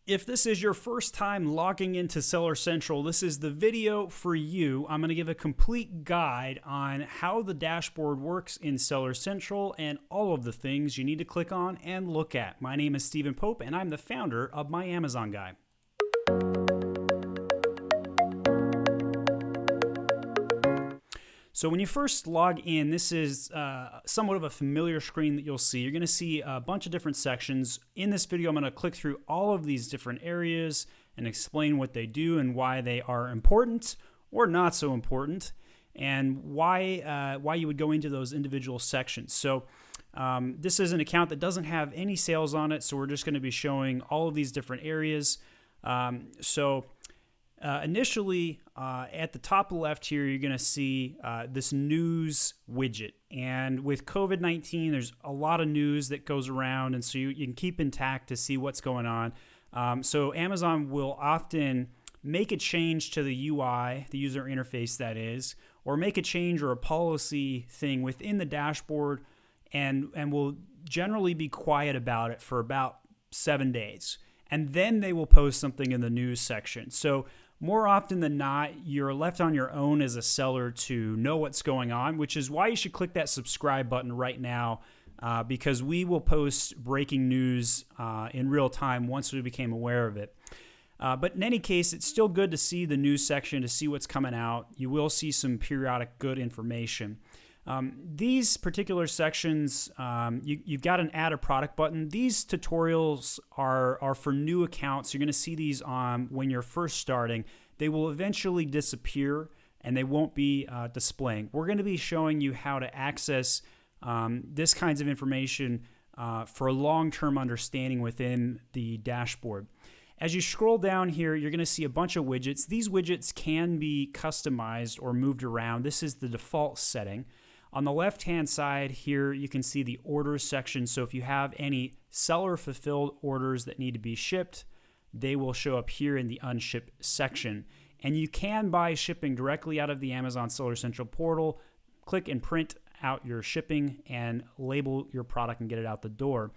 If this is your first time logging into Seller Central, this is the video for you. I'm going to give a complete guide on how the dashboard works in Seller Central and all of the things you need to click on and look at. My name is Stephen Pope, and I'm the founder of My Amazon Guy. So when you first log in, this is somewhat of a familiar screen that you'll see. You're going to see a bunch of different sections. In this video, I'm going to click through all of these different areas and explain what they do and why they are important or not so important, and why you would go into those individual sections. So this is an account that doesn't have any sales on it, so we're just going to be showing all of these different areas. Initially, at the top left here, you're going to see this news widget. And with COVID-19, there's a lot of news that goes around, and so you can keep intact to see what's going on. So Amazon will often make a change to the UI, the user interface that is, or make a change or a policy thing within the dashboard, and will generally be quiet about it for about 7 days. And then they will post something in the news section. So more often than not, you're left on your own as a seller to know what's going on, which is why you should click that subscribe button right now, because we will post breaking news in real time once we became aware of it. But in any case, it's still good to see the news section, to see what's coming out. You will see some periodic good information. These particular sections, you've got an add a product button. These tutorials are for new accounts. You're going to see these on when you're first starting. They will eventually disappear and they won't be displaying. We're going to be showing you how to access this kinds of information for a long-term understanding within the dashboard. As you scroll down here, you're going to see a bunch of widgets. These widgets can be customized or moved around. This is the default setting. On the left-hand side here, you can see the orders section. So if you have any seller-fulfilled orders that need to be shipped, they will show up here in the unshipped section. And you can buy shipping directly out of the Amazon Seller Central portal. Click and print out your shipping and label your product and get it out the door.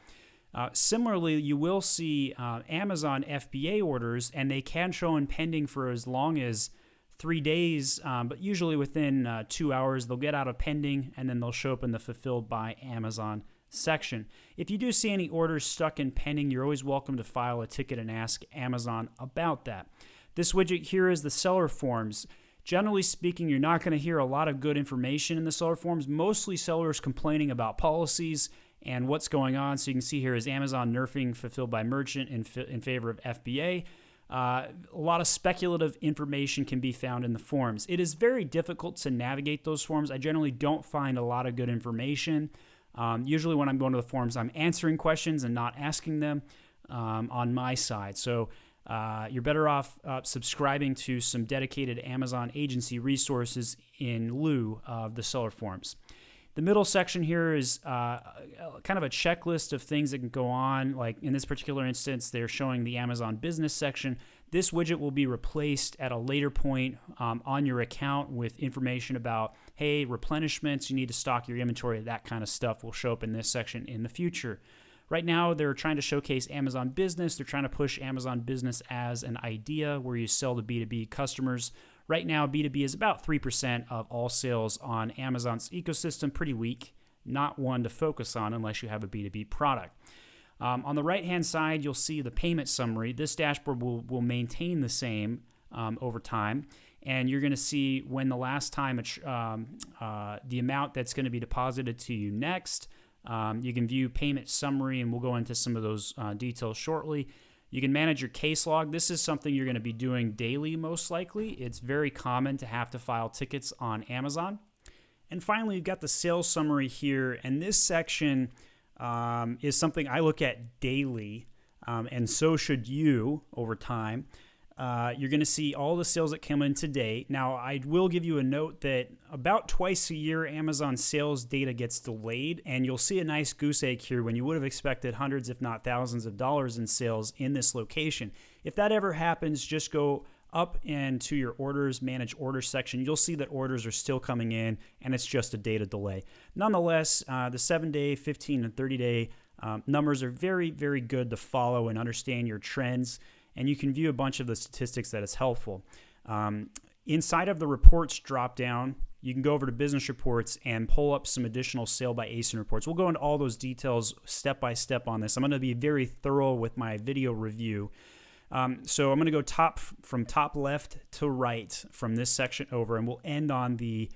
Similarly, you will see Amazon FBA orders, and they can show in pending for as long as 3 days, but usually within 2 hours, they'll get out of pending, and then they'll show up in the Fulfilled by Amazon section. If you do see any orders stuck in pending, you're always welcome to file a ticket and ask Amazon about that. This widget here is the seller forms. Generally speaking, you're not going to hear a lot of good information in the seller forms, mostly sellers complaining about policies and what's going on. So you can see here is Amazon nerfing Fulfilled by Merchant in favor of FBA. A lot of speculative information can be found in the forms. It is very difficult to navigate those forms. I generally don't find a lot of good information. Usually when I'm going to the forms, I'm answering questions and not asking them on my side. So you're better off subscribing to some dedicated Amazon agency resources in lieu of the seller forms. The middle section here is kind of a checklist of things that can go on. Like in this particular instance, they're showing the Amazon business section. This widget will be replaced at a later point on your account with information about, hey, replenishments, you need to stock your inventory, that kind of stuff will show up in this section in the future. Right now, they're trying to showcase Amazon Business. They're trying to push Amazon Business as an idea where you sell to B2B customers. Right now, B2B is about 3% of all sales on Amazon's ecosystem. Pretty weak, not one to focus on unless you have a B2B product. On the right-hand side, you'll see the payment summary. This dashboard will maintain the same over time, and you're going to see when the last time the amount that's going to be deposited to you next. You can view payment summary, and we'll go into some of those details shortly. You can manage your case log. This is something you're going to be doing daily, most likely. It's very common to have to file tickets on Amazon. And finally, you've got the sales summary here. And this section is something I look at daily, and so should you over time. You're going to see all the sales that come in today. Now, I will give you a note that about twice a year, Amazon sales data gets delayed, and you'll see a nice goose egg here when you would have expected hundreds, if not thousands of dollars in sales in this location. If that ever happens, just go up into your orders, manage orders section. You'll see that orders are still coming in, and it's just a data delay. Nonetheless, the 7-day, 15, and 30-day Numbers are very, very good to follow and understand your trends, and you can view a bunch of the statistics that is helpful. Inside of the reports drop-down, you can go over to business reports and pull up some additional sale by ASIN reports. We'll go into all those details step by step on this. I'm going to be very thorough with my video review. So I'm going to go from top left to right from this section over, and we'll end on the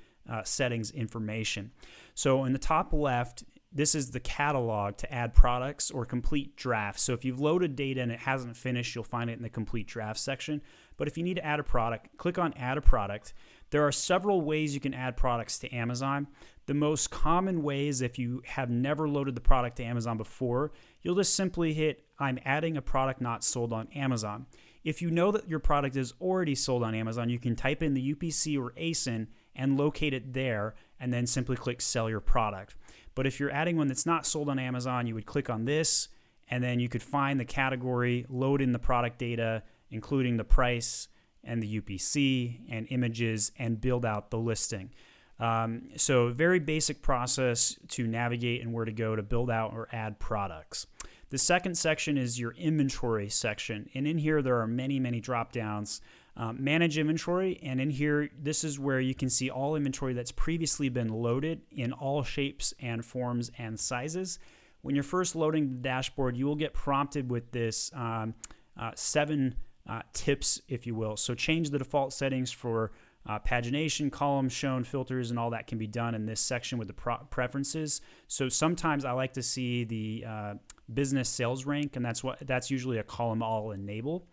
settings information. So in the top left, this is the catalog to add products or complete drafts. So if you've loaded data and it hasn't finished, you'll find it in the complete draft section. But if you need to add a product, click on add a product. There are several ways you can add products to Amazon. The most common way is if you have never loaded the product to Amazon before, you'll just simply hit I'm adding a product not sold on Amazon. If you know that your product is already sold on Amazon, you can type in the UPC or ASIN and locate it there and then simply click sell your product. But if you're adding one that's not sold on Amazon, you would click on this and then you could find the category, load in the product data, including the price and the UPC and images, and build out the listing. So very basic process to navigate and where to go to build out or add products. The second section is your inventory section. And in here, there are many, many drop downs. Manage inventory. And in here, this is where you can see all inventory that's previously been loaded in all shapes and forms and sizes. When you're first loading the dashboard, you will get prompted with this 7 tips, if you will. So change the default settings for pagination, columns shown, filters, and all that can be done in this section with the preferences. So sometimes I like to see the business sales rank, and that's usually a column I'll enable.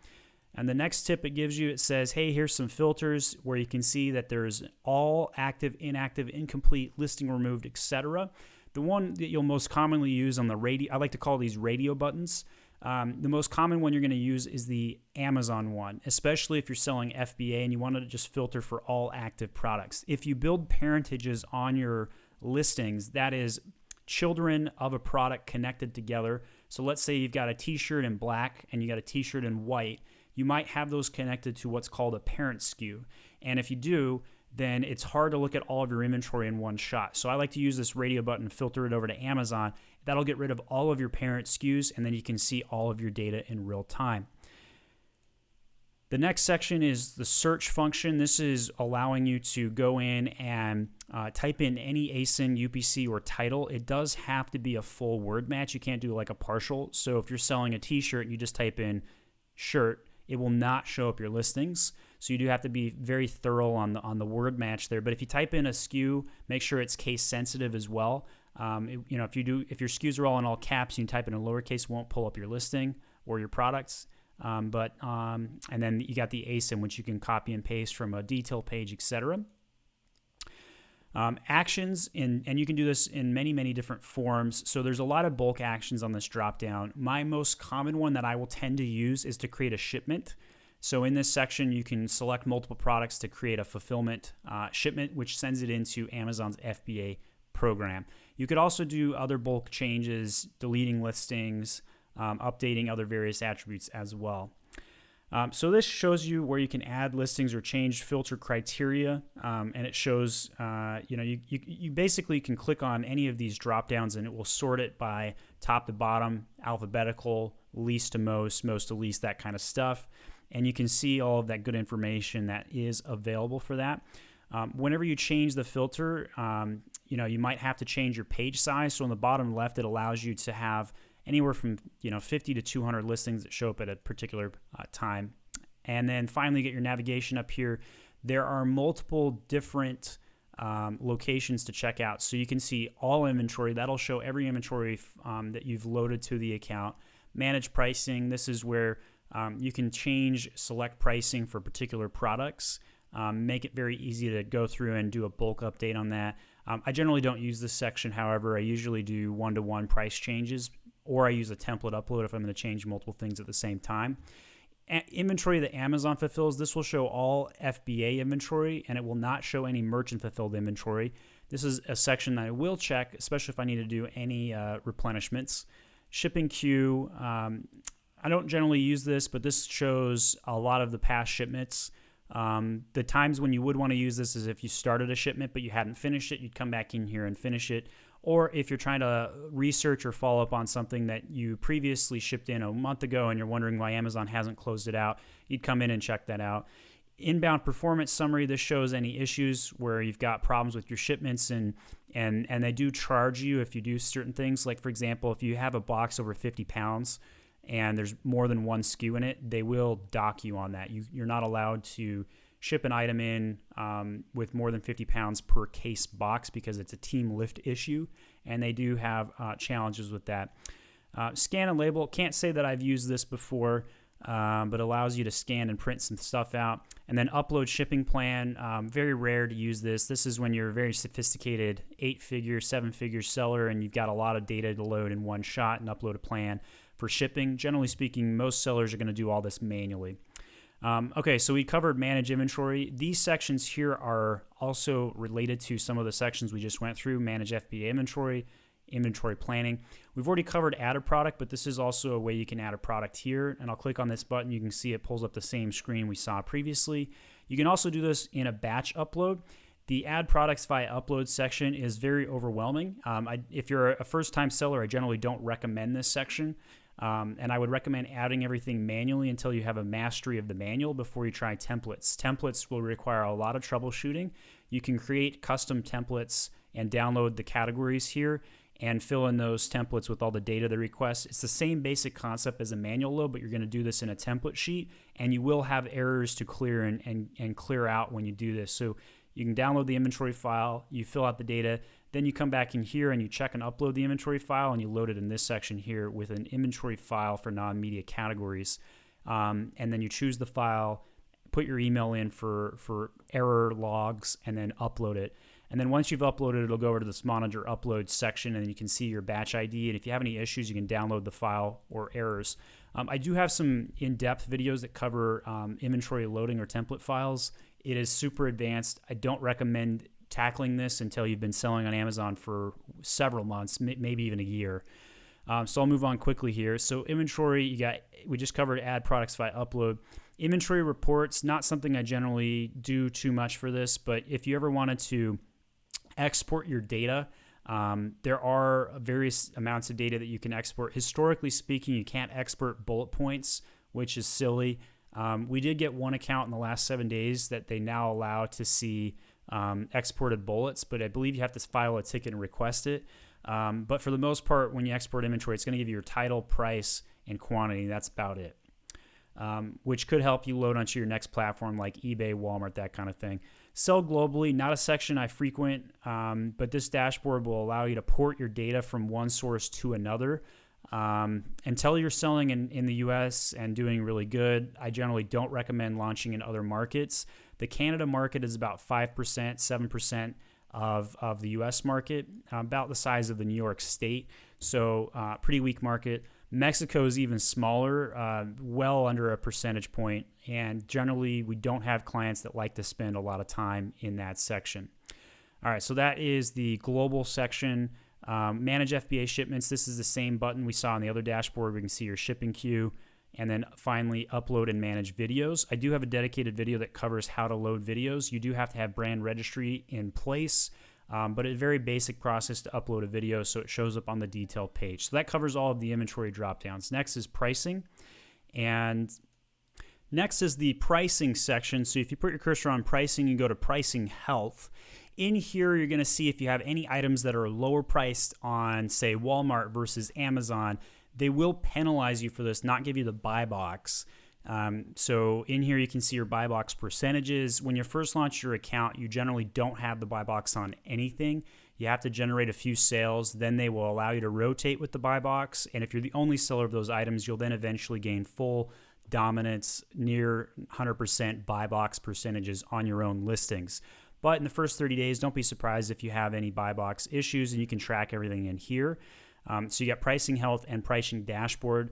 And the next tip it gives you, it says, hey, here's some filters where you can see that there's all active, inactive, incomplete, listing removed, etc. The one that you'll most commonly use on the radio, I like to call these radio buttons. The most common one you're going to use is the Amazon one, especially if you're selling FBA and you want to just filter for all active products. If you build parentages on your listings, that is children of a product connected together. So let's say you've got a t-shirt in black and you got a t-shirt in white. You might have those connected to what's called a parent SKU. And if you do, then it's hard to look at all of your inventory in one shot. So I like to use this radio button, filter it over to Amazon. That'll get rid of all of your parent SKUs, and then you can see all of your data in real time. The next section is the search function. This is allowing you to go in and type in any ASIN, UPC, or title. It does have to be a full word match. You can't do like a partial. So if you're selling a t-shirt and you just type in shirt, it will not show up your listings. So you do have to be very thorough on the word match there. But if you type in a SKU, make sure it's case sensitive as well. If your SKUs are all in all caps, you can type in a lowercase, it won't pull up your listing or your products. And then you got the ASIN, which you can copy and paste from a detail page, etc. Actions, and you can do this in many, many different forms. So there's a lot of bulk actions on this dropdown. My most common one that I will tend to use is to create a shipment. So in this section, you can select multiple products to create a fulfillment shipment, which sends it into Amazon's FBA program. You could also do other bulk changes, deleting listings, updating other various attributes as well. So this shows you where you can add listings or change filter criteria, and it shows, you basically can click on any of these drop downs and it will sort it by top to bottom, alphabetical, least to most, most to least, that kind of stuff. And you can see all of that good information that is available for that. Whenever you change the filter, you might have to change your page size. So on the bottom left, it allows you to have anywhere from 50 to 200 listings that show up at a particular time. And then finally, get your navigation up here. There are multiple different locations to check out. So you can see all inventory. That'll show every inventory that you've loaded to the account. Manage pricing. This is where you can select pricing for particular products. Make it very easy to go through and do a bulk update on that. I generally don't use this section. However, I usually do one-to-one price changes, or I use a template upload if I'm going to change multiple things at the same time. Inventory that Amazon fulfills, this will show all FBA inventory, and it will not show any merchant-fulfilled inventory. This is a section that I will check, especially if I need to do any replenishments. Shipping queue, I don't generally use this, but this shows a lot of the past shipments. The times when you would want to use this is if you started a shipment but you hadn't finished it, you'd come back in here and finish it. Or if you're trying to research or follow up on something that you previously shipped in a month ago and you're wondering why Amazon hasn't closed it out, you'd come in and check that out. Inbound performance summary, this shows any issues where you've got problems with your shipments, and they do charge you if you do certain things. Like, for example, if you have a box over 50 pounds and there's more than one SKU in it, they will dock you on that. You're not allowed to ship an item in with more than 50 pounds per case box because it's a team lift issue, and they do have challenges with that. Scan and label, can't say that I've used this before, but allows you to scan and print some stuff out. And then upload shipping plan, very rare to use this. This is when you're a very sophisticated 8-figure, 7-figure seller and you've got a lot of data to load in one shot and upload a plan for shipping. Generally speaking, most sellers are going to do all this manually. Okay, so we covered manage inventory. These sections here are also related to some of the sections we just went through: manage FBA inventory, inventory planning. We've already covered add a product, but this is also a way you can add a product here. And I'll click on this button. You can see it pulls up the same screen we saw previously. You can also do this in a batch upload. The add products via upload section is very overwhelming. If you're a first-time seller, I generally don't recommend this section. And I would recommend adding everything manually until you have a mastery of the manual before you try templates. Templates will require a lot of troubleshooting. You can create custom templates and download the categories here and fill in those templates with all the data they request. It's the same basic concept as a manual load, but you're going to do this in a template sheet, and you will have errors to clear and clear out when you do this. So you can download the inventory file, you fill out the data, then you come back in here and you check and upload the inventory file, and you load it in this section here with an inventory file for non-media categories. And then you choose the file, put your email in for error logs, and then upload it. And then once you've uploaded, it'll go over to this monitor upload section, and you can see your batch ID. And if you have any issues, you can download the file or errors. I do have some in-depth videos that cover inventory loading or template files. It is super advanced. I don't recommend tackling this until you've been selling on Amazon for several months, maybe even a year. So I'll move on quickly here. So inventory, we just covered add products via upload. Inventory reports, not something I generally do too much for this, but if you ever wanted to export your data, there are various amounts of data that you can export. Historically speaking, you can't export bullet points, which is silly. We did get one account in the last 7 days that they now allow to see exported bullets, but I believe you have to file a ticket and request it. But for the most part, when you export inventory, it's going to give you your title, price, and quantity. That's about it, which could help you load onto your next platform like eBay, Walmart, that kind of thing. Sell globally, not a section I frequent, but this dashboard will allow you to port your data from one source to another. Until you're selling in the US and doing really good, I generally don't recommend launching in other markets. The Canada market is about 5%, 7% of the US market, about the size of the New York State. So pretty weak market. Mexico is even smaller, well under a percentage point. And generally, we don't have clients that like to spend a lot of time in that section. All right, so that is the global section. Manage FBA shipments. This is the same button we saw on the other dashboard. We can see your shipping queue. And then finally, upload and manage videos. I do have a dedicated video that covers how to load videos. You do have to have brand registry in place, but it's a very basic process to upload a video, so it shows up on the detail page. So that covers all of the inventory dropdowns. Next is pricing. And next is the pricing section. So if you put your cursor on pricing, you go to pricing health. In here, you're going to see if you have any items that are lower priced on, say, Walmart versus Amazon. They will penalize you for this, not give you the buy box. So in here, you can see your buy box percentages. When you first launch your account, you generally don't have the buy box on anything. You have to generate a few sales. Then they will allow you to rotate with the buy box. And if you're the only seller of those items, you'll then eventually gain full dominance, near 100% buy box percentages on your own listings. But in the first 30 days, don't be surprised if you have any buy box issues, and you can track everything in here. So you got pricing health and pricing dashboard.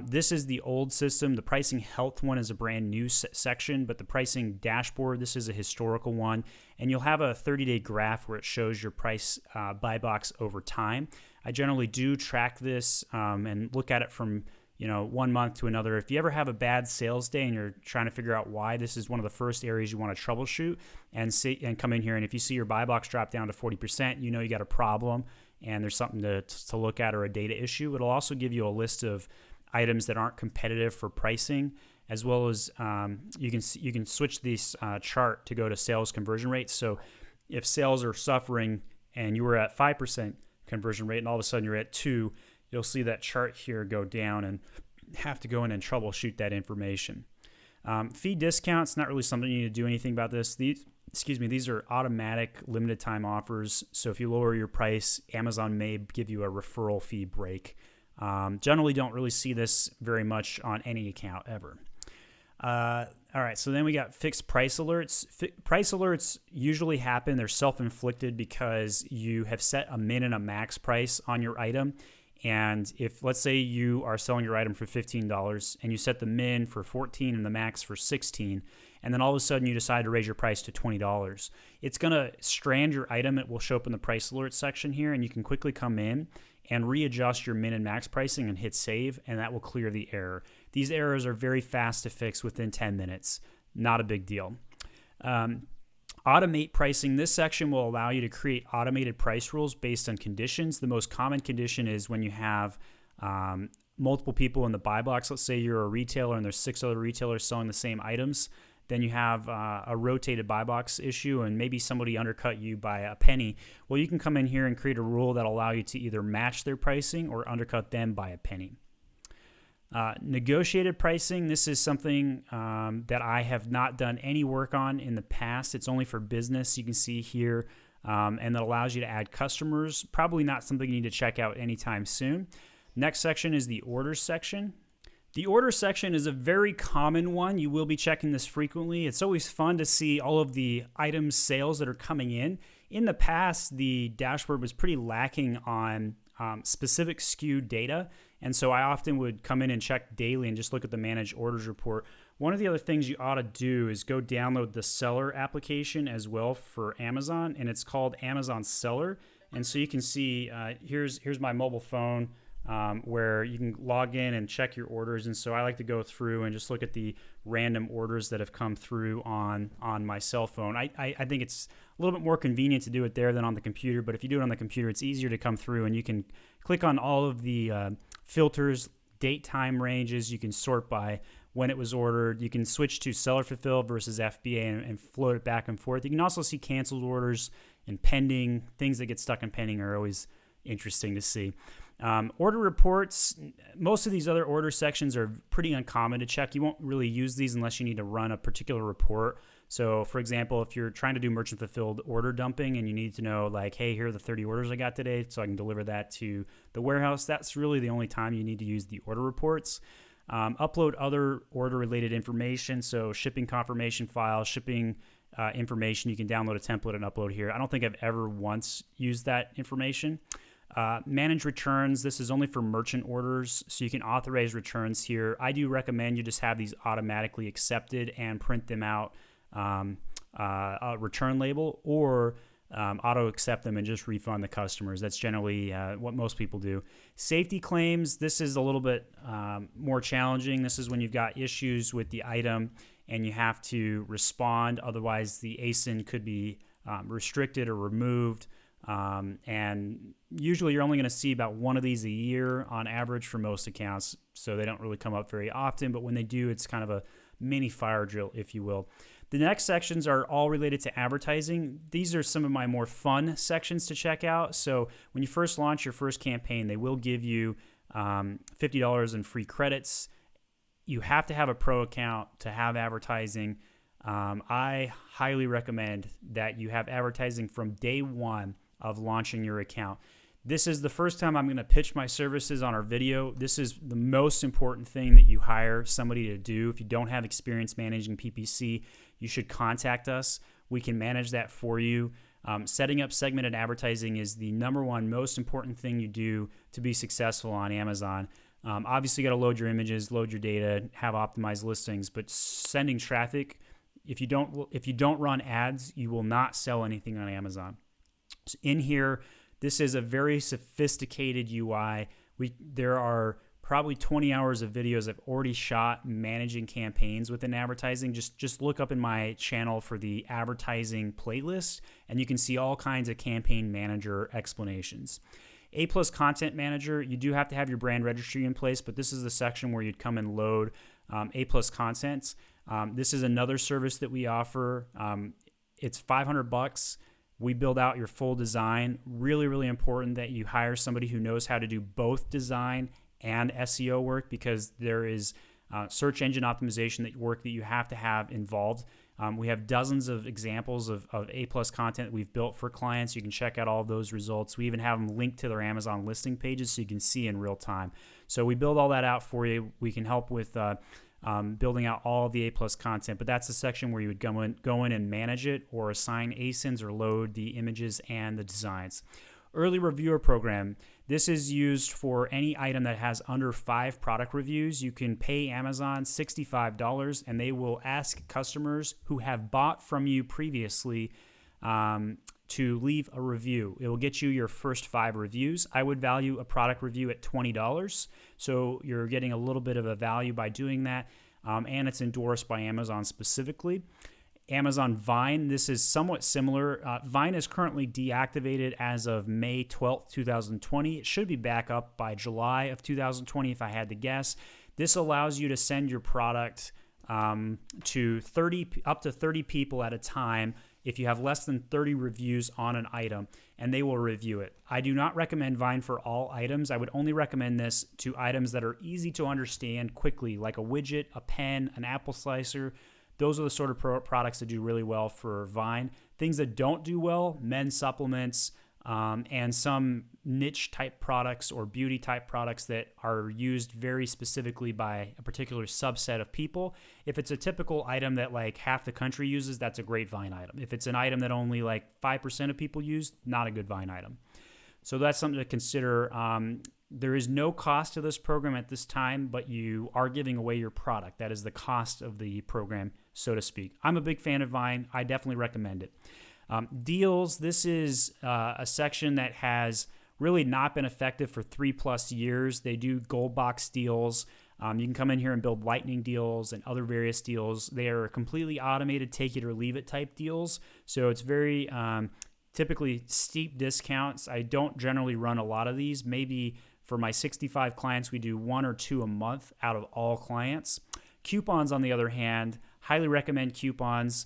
This is the old system. The pricing health one is a brand new section, but the pricing dashboard, this is a historical one. And you'll have a 30-day graph where it shows your price buy box over time. I generally do track this and look at it from 1 month to another. If you ever have a bad sales day and you're trying to figure out why, this is one of the first areas you want to troubleshoot and come in here. And if you see your buy box drop down to 40%, you know you got a problem. and there's something to look at or a data issue. It'll also give you a list of items that aren't competitive for pricing, as well as you can switch this chart to go to sales conversion rates. So if sales are suffering and you were at 5% conversion rate and all of a sudden you're at 2, you'll see that chart here go down and have to go in and troubleshoot that information. Fee discounts, not really something you need to do anything about this. These are automatic limited time offers. So if you lower your price, Amazon may give you a referral fee break. Generally don't really see this very much on any account ever. All right, so then we got fixed price alerts. Price alerts usually happen, they're self-inflicted because you have set a min and a max price on your item. And if, let's say you are selling your item for $15 and you set the min for $14 and the max for $16, and then all of a sudden you decide to raise your price to $20, it's going to strand your item. It will show up in the price alert section here, and you can quickly come in and readjust your min and max pricing and hit save, and that will clear the error. These errors are very fast to fix within 10 minutes. Not a big deal. Automate pricing. This section will allow you to create automated price rules based on conditions. The most common condition is when you have multiple people in the buy box. Let's say you're a retailer and there's 6 other retailers selling the same items. Then you have a rotated buy box issue and maybe somebody undercut you by a penny. Well, you can come in here and create a rule that will allow you to either match their pricing or undercut them by a penny. Negotiated pricing. This is something that I have not done any work on in the past. It's only for business. You can see here, and that allows you to add customers. Probably not something you need to check out anytime soon. Next section is the orders section. The order section is a very common one. You will be checking this frequently. It's always fun to see all of the items sales that are coming in. In the past, the dashboard was pretty lacking on specific SKU data, and so I often would come in and check daily and just look at the managed orders report. One of the other things you ought to do is go download the Seller application as well for Amazon, and it's called Amazon Seller. And so you can see here's my mobile phone where you can log in and check your orders. And so I like to go through and just look at the random orders that have come through on my cell phone. I think it's a little bit more convenient to do it there than on the computer, but if you do it on the computer, it's easier to come through and you can click on all of the filters, date, time ranges. You can sort by when it was ordered. You can switch to seller fulfilled versus FBA and float it back and forth. You can also see canceled orders and pending. Things that get stuck in pending are always interesting to see. Order reports, most of these other order sections are pretty uncommon to check. You won't really use these unless you need to run a particular report. So for example, if you're trying to do merchant fulfilled order dumping and you need to know like, hey, here are the 30 orders I got today so I can deliver that to the warehouse, that's really the only time you need to use the order reports. Upload other order related information. So shipping confirmation files, shipping information, you can download a template and upload here. I don't think I've ever once used that information. Manage returns. This is only for merchant orders, so you can authorize returns here. I do recommend you just have these automatically accepted and print them out a return label, or auto accept them and just refund the customers. That's generally what most people do. Safety claims. This is a little bit more challenging. This is when you've got issues with the item and you have to respond. Otherwise, the ASIN could be restricted or removed. And usually you're only going to see about one of these a year on average for most accounts, so they don't really come up very often, but when they do, it's kind of a mini fire drill, if you will. The next sections are all related to advertising. These are some of my more fun sections to check out. So when you first launch your first campaign, they will give you $50 in free credits. You have to have a pro account to have advertising. I highly recommend that you have advertising from day one of launching your account. This is the first time I'm going to pitch my services on our video. This is the most important thing that you hire somebody to do. If you don't have experience managing PPC, you should contact us. We can manage that for you. Setting up segmented advertising is the number one most important thing you do to be successful on Amazon. Obviously, you got to load your images, load your data, have optimized listings, but sending traffic, if you don't run ads, you will not sell anything on Amazon. So in here, this is a very sophisticated UI. There are probably 20 hours of videos I've already shot managing campaigns within advertising. Just look up in my channel for the advertising playlist, and you can see all kinds of campaign manager explanations. A+ Content Manager, you do have to have your brand registry in place, but this is the section where you'd come and load A+ contents. This is another service that we offer. It's $500. We build out your full design. Really, really important that you hire somebody who knows how to do both design and SEO work, because there is search engine optimization work that you have to have involved. We have dozens of examples of A+ content that we've built for clients. You can check out all of those results. We even have them linked to their Amazon listing pages so you can see in real time. So we build all that out for you. We can help with building out all of the A+ content, but that's the section where you would go in and manage it, or assign ASINs, or load the images and the designs. Early reviewer program. This is used for any item that has under 5 product reviews. You can pay Amazon $65 and they will ask customers who have bought from you previously to leave a review. It will get you your first 5 reviews. I would value a product review at $20. So you're getting a little bit of a value by doing that. And it's endorsed by Amazon specifically. Amazon Vine, this is somewhat similar. Vine is currently deactivated as of May 12th, 2020. It should be back up by July of 2020 if I had to guess. This allows you to send your product to up to 30 people at a time if you have less than 30 reviews on an item, and they will review it. I do not recommend Vine for all items. I would only recommend this to items that are easy to understand quickly, like a widget, a pen, an apple slicer. Those are the sort of products that do really well for Vine. Things that don't do well, men's supplements, and some niche type products or beauty type products that are used very specifically by a particular subset of people. If it's a typical item that like half the country uses, that's a great Vine item. If it's an item that only like 5% of people use, not a good Vine item. So that's something to consider. There is no cost to this program at this time, but you are giving away your product. That is the cost of the program, so to speak. I'm a big fan of Vine. I definitely recommend it. Deals, this is a section that has really not been effective for 3+ years. They do gold box deals. You can come in here and build lightning deals and other various deals. They are completely automated, take it or leave it type deals. So it's very typically steep discounts. I don't generally run a lot of these. Maybe for my 65 clients, we do 1 or 2 a month out of all clients. Coupons, on the other hand, highly recommend coupons.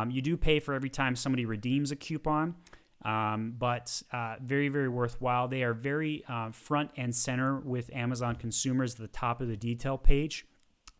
You do pay for every time somebody redeems a coupon, but very, very worthwhile. They are very front and center with Amazon consumers at the top of the detail page.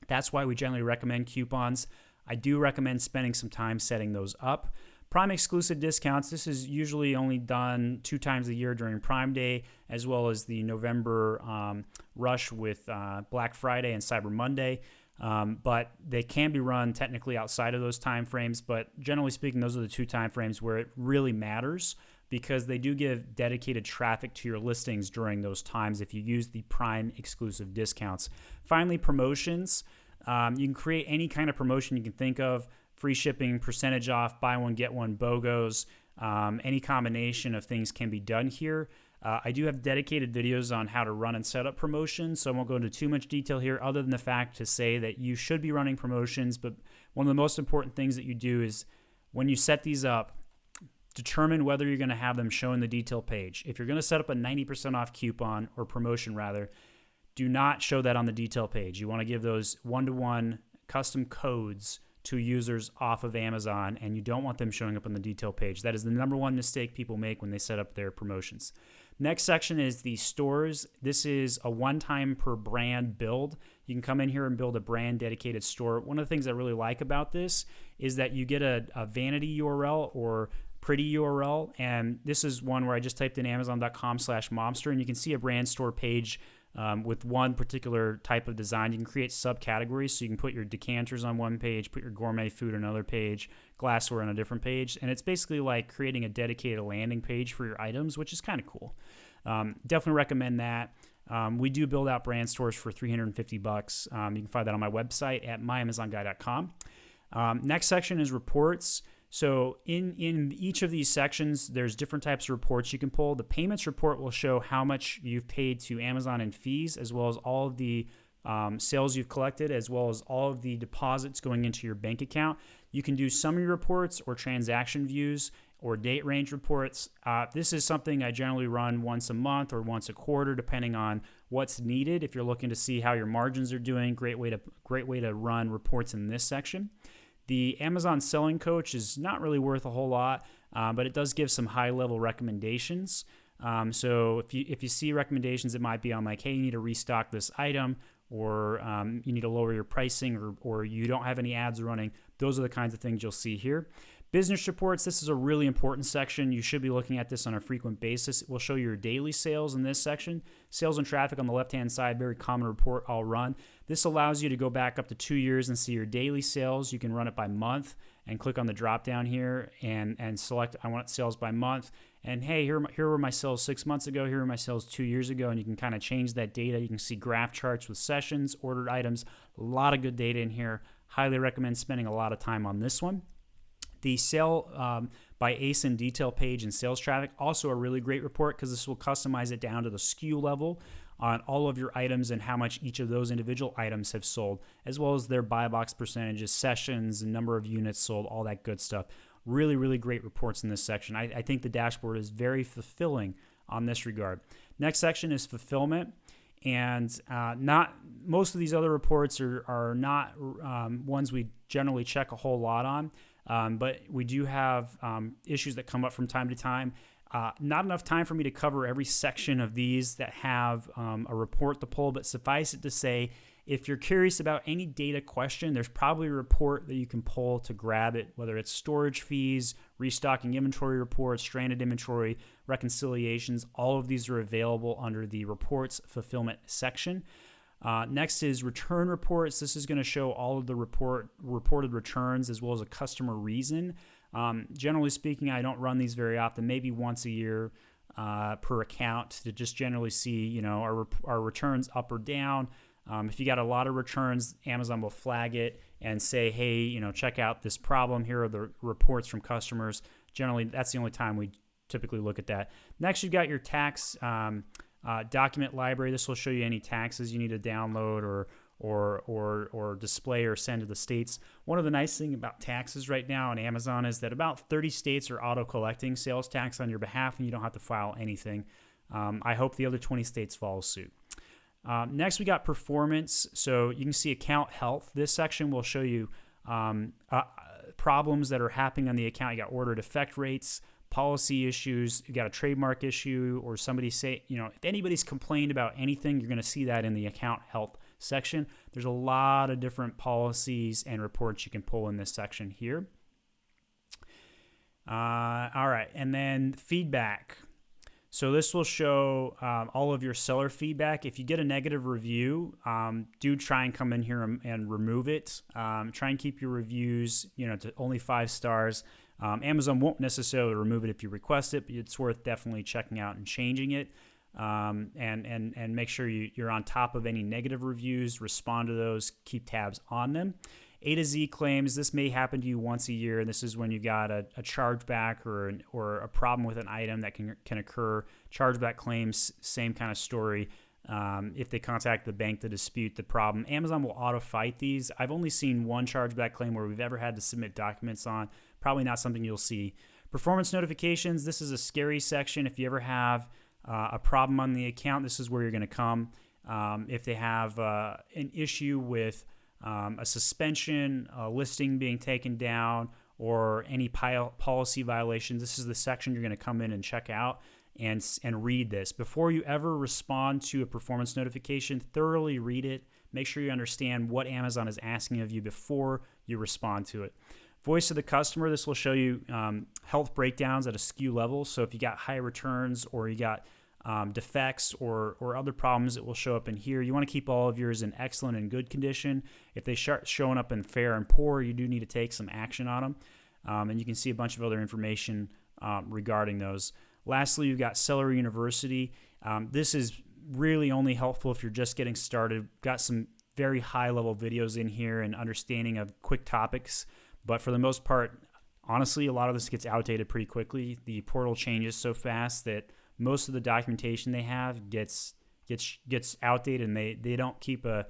That's why we generally recommend coupons. I do recommend spending some time setting those up. Prime exclusive discounts, this is usually only done 2 times a year during Prime Day, as well as the November rush with Black Friday and Cyber Monday. But they can be run technically outside of those time frames, but generally speaking, those are the 2 time frames where it really matters, because they do give dedicated traffic to your listings during those times if you use the Prime exclusive discounts. Finally, promotions. You can create any kind of promotion you can think of. Free shipping, percentage off, buy one, get one, BOGOs. Any combination of things can be done here. I do have dedicated videos on how to run and set up promotions, so I won't go into too much detail here other than the fact to say that you should be running promotions, but one of the most important things that you do is when you set these up, determine whether you're going to have them show in the detail page. If you're going to set up a 90% off coupon or promotion rather, do not show that on the detail page. You want to give those one-to-one custom codes to users off of Amazon, and you don't want them showing up on the detail page. That is the number one mistake people make when they set up their promotions. Next section is the stores. This is a one-time per brand build. You can come in here and build a brand dedicated store. One of the things I really like about this is that you get a vanity URL or pretty URL, and this is one where I just typed in amazon.com/momster, and you can see a brand store page with one particular type of design. You can create subcategories, so you can put your decanters on one page, put your gourmet food on another page, glassware on a different page, and it's basically like creating a dedicated landing page for your items, which is kind of cool. Definitely recommend that. We do build out brand stores for $350. You can find that on my website at myamazonguy.com. Next section is reports. So in each of these sections, there's different types of reports you can pull. The payments report will show how much you've paid to Amazon in fees, as well as all of the sales you've collected, as well as all of the deposits going into your bank account. You can do summary reports or transaction views. or date range reports. This is something I generally run once a month or once a quarter, depending on what's needed. If you're looking to see how your margins are doing, great way to run reports in this section. The Amazon Selling Coach is not really worth a whole lot, but it does give some high-level recommendations. So if you see recommendations, it might be on like, hey, you need to restock this item, or you need to lower your pricing, or you don't have any ads running. Those are the kinds of things you'll see here. Business reports, this is a really important section. You should be looking at this on a frequent basis. It will show your daily sales in this section. Sales and traffic on the left-hand side, very common report I'll run. This allows you to go back up to 2 years and see your daily sales. You can run it by month and click on the drop down here and select, I want sales by month. And hey, here were my sales 6 months ago. Here were my sales 2 years ago. And you can kind of change that data. You can see graph charts with sessions, ordered items, a lot of good data in here. Highly recommend spending a lot of time on this one. The sale by ASIN detail page and sales traffic, also a really great report because this will customize it down to the SKU level on all of your items and how much each of those individual items have sold, as well as their buy box percentages, sessions, number of units sold, all that good stuff. Really, really great reports in this section. I think the dashboard is very fulfilling on this regard. Next section is fulfillment. And not most of these other reports are not ones we generally check a whole lot on. But we do have issues that come up from time to time. Not enough time for me to cover every section of these that have a report to pull, but suffice it to say, if you're curious about any data question, there's probably a report that you can pull to grab it, whether it's storage fees, restocking inventory reports, stranded inventory, reconciliations. All of these are available under the reports fulfillment section. Next is return reports. This is going to show all of the reported returns as well as a customer reason. Generally speaking, I don't run these very often, maybe once a year per account to just generally see, our returns up or down. If you got a lot of returns, Amazon will flag it and say, hey, check out this problem. Here are the reports from customers. Generally, that's the only time we typically look at that. Next, you've got your tax document library. This will show you any taxes you need to download or display or send to the states. One of the nice things about taxes right now on Amazon is that about 30 states are auto-collecting sales tax on your behalf, and you don't have to file anything. I hope the other 20 states follow suit. Next, we got performance. So you can see account health. This section will show you problems that are happening on the account. You got order defect rates, policy issues, you got a trademark issue, or somebody say, if anybody's complained about anything, you're going to see that in the account health section. There's a lot of different policies and reports you can pull in this section here. All right, and then feedback. So this will show all of your seller feedback. If you get a negative review, do try and come in here and remove it. Try and keep your reviews, to only 5 stars. Amazon won't necessarily remove it if you request it, but it's worth definitely checking out and changing it. And make sure you're on top of any negative reviews, respond to those, keep tabs on them. A to Z claims, this may happen to you once a year. This is when you've got a chargeback or a problem with an item that can occur. Chargeback claims, same kind of story. If they contact the bank to dispute the problem, Amazon will auto-fight these. I've only seen one chargeback claim where we've ever had to submit documents on. Probably not something you'll see. Performance notifications, this is a scary section. If you ever have a problem on the account, this is where you're going to come. If they have an issue with a suspension, a listing being taken down, or any policy violations, this is the section you're going to come in and check out and read this. Before you ever respond to a performance notification, thoroughly read it. Make sure you understand what Amazon is asking of you before you respond to it. Voice of the customer, this will show you health breakdowns at a SKU level. So if you got high returns or you got defects or other problems, it will show up in here. You want to keep all of yours in excellent and good condition. If they start showing up in fair and poor, you do need to take some action on them. And you can see a bunch of other information regarding those. Lastly, you've got Seller University. This is really only helpful if you're just getting started. Got some very high-level videos in here and understanding of quick topics. But for the most part, honestly, a lot of this gets outdated pretty quickly. The portal changes so fast that most of the documentation they have gets outdated, and they don't keep a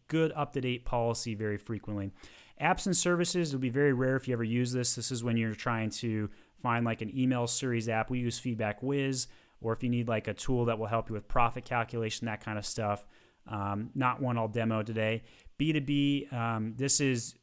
good up-to-date policy very frequently. Apps and services will be very rare if you ever use this. This is when you're trying to find like an email series app, we use Feedback Whiz, or if you need like a tool that will help you with profit calculation, that kind of stuff. Not one I'll demo today. B2B, this is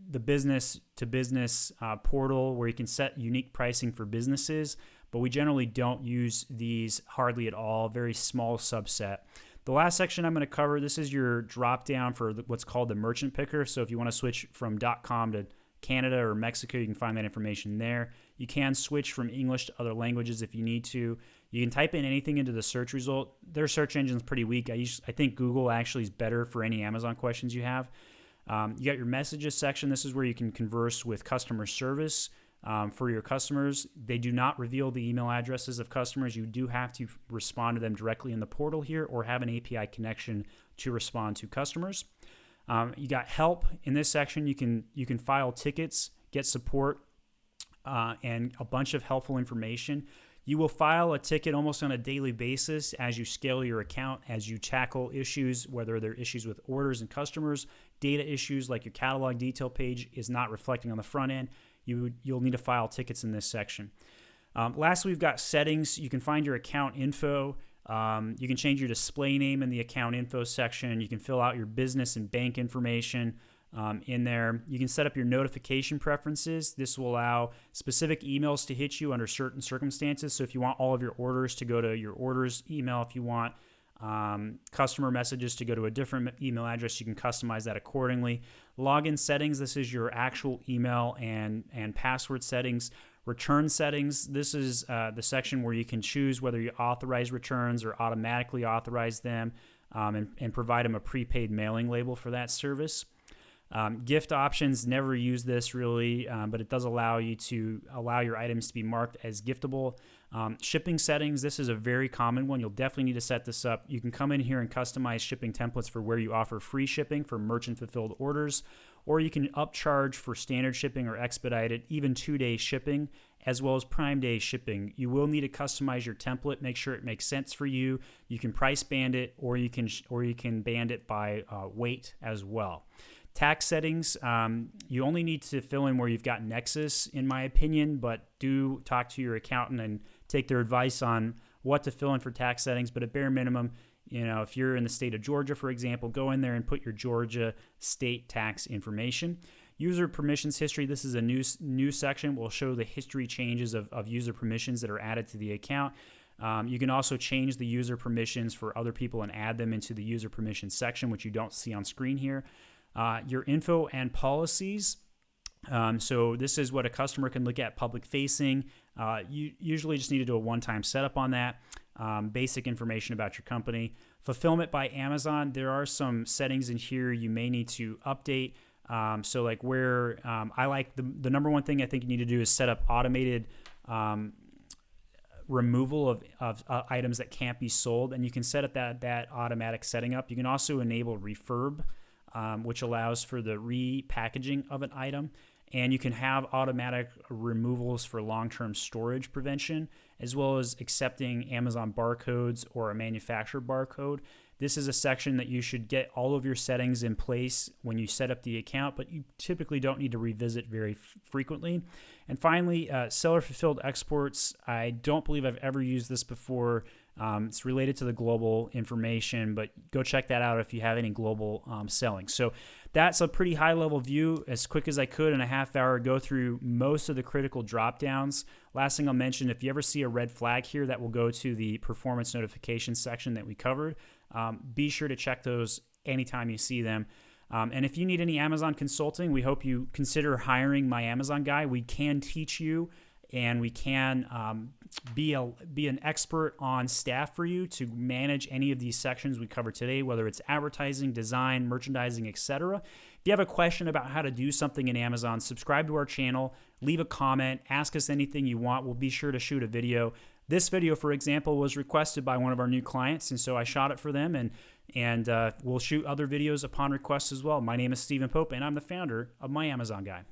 the business to business portal where you can set unique pricing for businesses, but we generally don't use these hardly at all, very small subset. The last section I'm going to cover, this is your drop down for what's called the merchant picker. So if you want to switch from .com to Canada or Mexico, you can find that information there. You can switch from English to other languages if you need to. You can type in anything into the search result. Their search engine's pretty weak. I think Google actually is better for any Amazon questions you have. You got your messages section. This is where you can converse with customer service for your customers. They do not reveal the email addresses of customers. You do have to respond to them directly in the portal here or have an API connection to respond to customers. You got help. In this section, you can file tickets, get support, and a bunch of helpful information. You will file a ticket almost on a daily basis as you scale your account, as you tackle issues, whether they're issues with orders and customers, data issues like your catalog detail page is not reflecting on the front end. You'll need to file tickets in this section. Lastly, we've got settings. You can find your account info. You can change your display name in the account info section. You can fill out your business and bank information in there. You can set up your notification preferences. This will allow specific emails to hit you under certain circumstances. So if you want all of your orders to go to your orders email, if you want customer messages to go to a different email address, you can customize that accordingly. Login settings, this is your actual email and password settings. Return settings, this is the section where you can choose whether you authorize returns or automatically authorize them and provide them a prepaid mailing label for that service. Gift options, never use this really, but it does allow you to allow your items to be marked as giftable. Shipping settings, this is a very common one. You'll definitely need to set this up. You can come in here and customize shipping templates for where you offer free shipping for merchant fulfilled orders, or you can upcharge for standard shipping or expedited, even 2-day shipping, as well as Prime Day shipping. You will need to customize your template, make sure it makes sense for you. You can price band it, or you can band it by weight as well. Tax settings, you only need to fill in where you've got Nexus, in my opinion, but do talk to your accountant and take their advice on what to fill in for tax settings. But at bare minimum, if you're in the state of Georgia, for example, go in there and put your Georgia state tax information. User permissions history, this is a new section. We'll show the history changes of user permissions that are added to the account. You can also change the user permissions for other people and add them into the user permissions section, which you don't see on screen here. Your info and policies. So this is what a customer can look at public facing. You usually just need to do a one-time setup on that. Basic information about your company. Fulfillment by Amazon. There are some settings in here you may need to update. So like where I like the number one thing I think you need to do is set up automated removal of items that can't be sold, and you can set up that automatic setting up. You can also enable refurb, which allows for the repackaging of an item, and you can have automatic removals for long-term storage prevention, as well as accepting Amazon barcodes or a manufacturer barcode. This is a section that you should get all of your settings in place when you set up the account, but you typically don't need to revisit very frequently. And finally, seller fulfilled exports. I don't believe I've ever used this before. It's related to the global information, but go check that out if you have any global selling. So that's a pretty high level view, as quick as I could in a half hour, go through most of the critical drop downs. Last thing I'll mention, if you ever see a red flag here, that will go to the performance notification section that we covered. Be sure to check those anytime you see them. And if you need any Amazon consulting, we hope you consider hiring My Amazon Guy. We can teach you, and we can be an expert on staff for you to manage any of these sections we covered today, whether it's advertising, design, merchandising, etc. If you have a question about how to do something in Amazon, subscribe to our channel, leave a comment, ask us anything you want. We'll be sure to shoot a video. This video, for example, was requested by one of our new clients, and so I shot it for them, and we'll shoot other videos upon request as well. My name is Stephen Pope, and I'm the founder of My Amazon Guy.